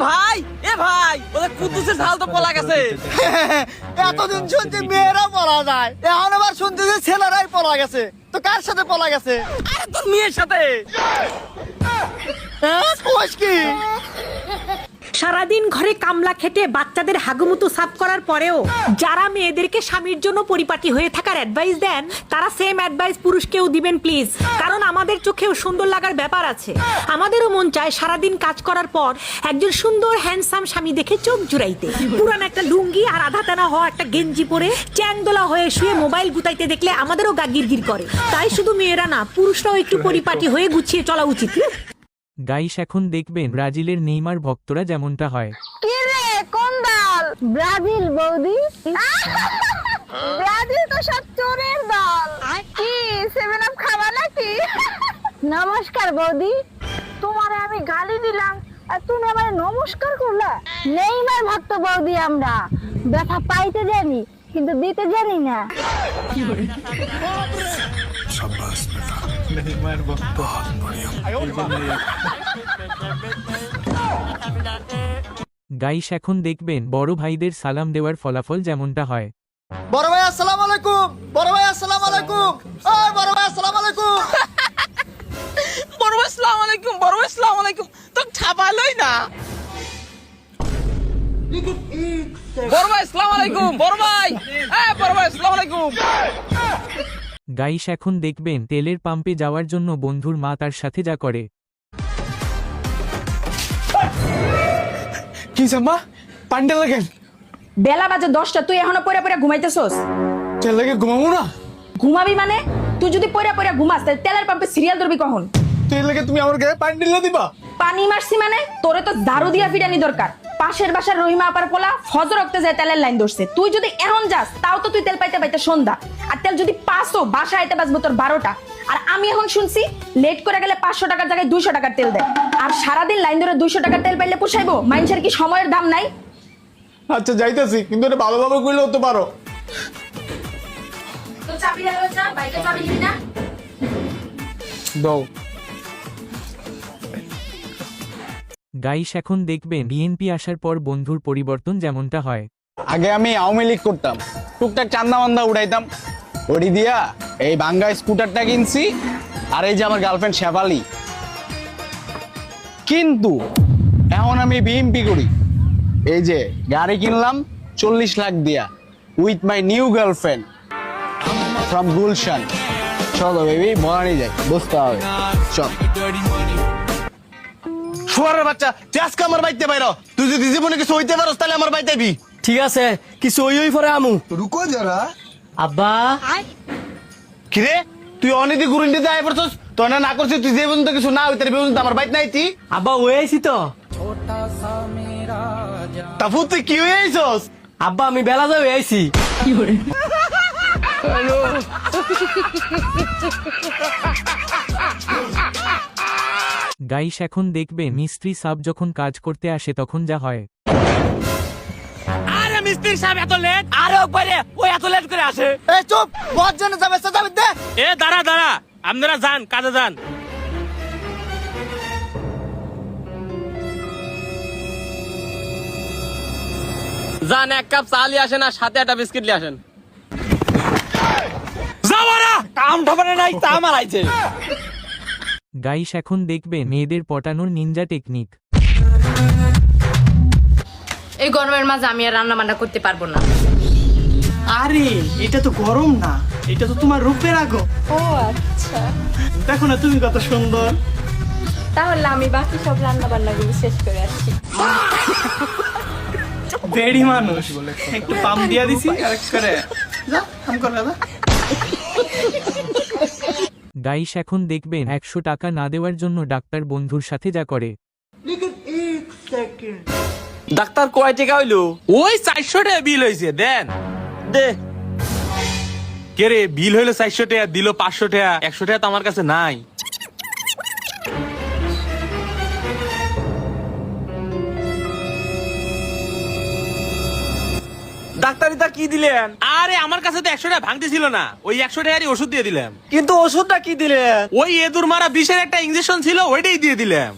ভাই ওদের কুদ্দুসের ঝাল তো পলা গেছে। এতদিন শুনছি মেয়েরা পলা যায়, এখন আবার শুনছি যে ছেলেরাই পলা গেছে। তো কার সাথে পলা গেছে? আরে তোর মেয়ের সাথে। কোষ কি? সারাদিন ঘরে কামলা খেটে বাচ্চাদের হাগুমুতু সাফ করার পরেও যারা মেয়েদেরকে স্বামীর জন্য পরিপাটি হয়ে থাকার অ্যাডভাইস দেন, তারা সেম অ্যাডভাইস পুরুষকেও দিবেন প্লিজ। কারণ আমাদের চোখেও সুন্দর লাগার ব্যাপার আছে। আমাদেরও মন চায় সারাদিন কাজ করার পর একজন সুন্দর হ্যান্ডসাম স্বামী দেখে চোখ জুড়াইতে। পুরান একটা লুঙ্গি আর আধা টানা হওয়া একটা গেঞ্জি পরে চ্যাংদোলা হয়ে শুয়ে মোবাইল গুতাইতে দেখলে আমাদেরও গা গিরগির করে। তাই শুধু মেয়েরা না, পুরুষরাও একটু পরিপাটি হয়ে গুছিয়ে চলা উচিত। গাইস, এখন দেখবেন ব্রাজিলের নেইমার ভক্তরা যেমনটা হয়। কি রে, কোন দল? ব্রাজিল বৌদি। ব্রাজিল তো সব চোরের দল। কি 7 আপ খাবা নাকি? নমস্কার বৌদি, তোমারে আমি গালি দিলাম আর তুমি আমারে নমস্কার করলা? নেইমার ভক্ত বৌদি আমরা, ব্যথা পাইতে জানি কিন্তু দিতে জানি না। গাইস, এখন দেখবেন বড় ভাইদের সালাম দেওয়ার ফলাফল যেমনটা হয়। বড় ভাই আসসালামু আলাইকুম। বড় ভাই আসসালামু আলাইকুম। ওই বড় ভাই আসসালামু আলাইকুম। বড় ভাই আসসালামু আলাইকুম। বড় ভাই আসসালামু আলাইকুম। তো ছাপালই না। বড় ভাই আসসালামু আলাইকুম। বড় ভাই, বড় ভাই আসসালামু আলাইকুম। গাইস, এখন দেখবেন তেলের পাম্পে যাওয়ার জন্য বন্ধুর মা তার সাথে যা করে। কি জাম্মা পান্ডে লাগেন? বেলা বাজে 10টা, তুই এখনো পড়ে পড়ে ঘুমাইতেছস? তেল লাগে ঘুমাবো না? ঘুমাবি মানে? তুই যদি পড়ে পড়ে ঘুমাস তাহলে তেলের পাম্পে সিরিয়াল ধরবি কখন? তেল লাগে তুমি আমার গায়ে পানি ঢেলে দিবা? পানি মারছি মানে? তোরে তো দারু দিয়া ফিরানি দরকার। পাশের বাসার রহিমা আপার পোলা ফজর রক্তে যায় তেলের লাইন ধরছে। তুই যদি এখন যাস তাও তো তুই তেল পাইতে পাইতে সন্ধ্যা। আর তেল যদি পাসও বাসায় আইতে বাজবো তোর 12টা। আর আমি এখন শুনছি লেট করে গেলে 500 টাকার জায়গায় 200 টাকার তেল দেয়। আর সারাদিন লাইন ধরে 200 টাকার তেল পাইলে পোষাইবো? মানুষের কি সময়ের দাম নাই? আচ্ছা যাইতেছি, কিন্তু এটা ভালোভাবে কইলে হতে পারো। তো চাবি দাও, বাইকে চাবি দিবি না? দাও। গাইস, এখন দেখবেন বিএনপি আসার পর বন্ধুর পরিবর্তন যেমনটা হয়। আগে আমি আওয়ামী লীগ করতাম, টুকটাক চান্দা মান্দা উড়াইতাম। ওড়ি দিয়া এই ভাঙ্গা স্কুটারটা কিনছি, আর এই যে আমার গার্লফ্রেন্ড শেফালি। কিন্তু এখন আমি বিএমপি করি। এই যে গাড়ি কিনলাম 40 লাখ দিয়া, with my new girlfriend from Gulshan. চলো বেবি, বলানি যায়, বুঝতে হবে। চল। শুয়ারের বাচ্চা, তুই আজকে আমার বাড়িতে বাইরো। তুই যদি জীবনে কিছু হইতে পারোস তাহলে আমার বাড়িতে আইবি। ঠিক আছে, কিছু ওই পরে আমু। রুকো যারা। আব্বা, কিরে তুই অনেদি গুরুন্ডিতে আয় পড়ছস? তো না করছিস তুই যে পর্যন্ত কিছু না হইতে পর্যন্ত আমার বাইত নাইতি। আব্বা ওই আইছি তো। তারপর তুই কি হয়ে আইছস? আব্বা আমি বেলা যাই আইছি। গাইস, এখন দেখবেন মিস্ত্রি সাব যখন কাজ করতে আসে তখন যা হয়। আরে মিস্ত্রি সাহেব এত লেট? আরে ওপারে ওই এত লেট করে আসে। এই চুপ, বদ জন্য যাবে যাবে দে। দাঁড়া, আপনারা যান, কাজে যান। যান, 1 কাপ চা নিয়ে আসেন আর সাথে একটা বিস্কিট নিয়ে আসেন। যাওয়ারা কাম ঠবানে নাই, চা মারাইছে। গাইস, এখন দেখবেন মেয়েদের পটানোর নিনজা টেকনিক। এই গরমের মাঝে আমি আর রান্না বান্না করতে পারবো না। আরে এটা তো গরম না, এটা তো তোমার রূপের আগো। ও আচ্ছা, দেখো না তুমি কত সুন্দর। তাহলে আমি বাকি সব রান্না বান্না গুলো শেষ করে আসছি। বেড়ি মানুষ, একটু পাম দিয়া দিছি আর করে যা কাম কর দাদা। গাইস, এখন দেখবেন 100 টাকা না দেওয়ার জন্য ডাক্তার বন্ধুর সাথে যা করে। ডাক্তার কয় টাকা হইলো? ওই 400 টাকা বিল হইছে, দেন দে। কে রে, বিল হইলো 400 টাকা, দিল 500 টাকা। 100 টাকা তো আমার কাছে নাই। ডাক্তারিটা কি দিলেন? আরে আমার কাছে তো 100 টাকা ভাঙতে ছিল না, ওই 100 টাকারই ওষুধ দিয়ে দিলাম। কিন্তু ওষুধটা কি দিলেন? ওই এদুর মারা বিষের একটা ইনজেকশন ছিল, ওইটাই দিয়ে দিলাম।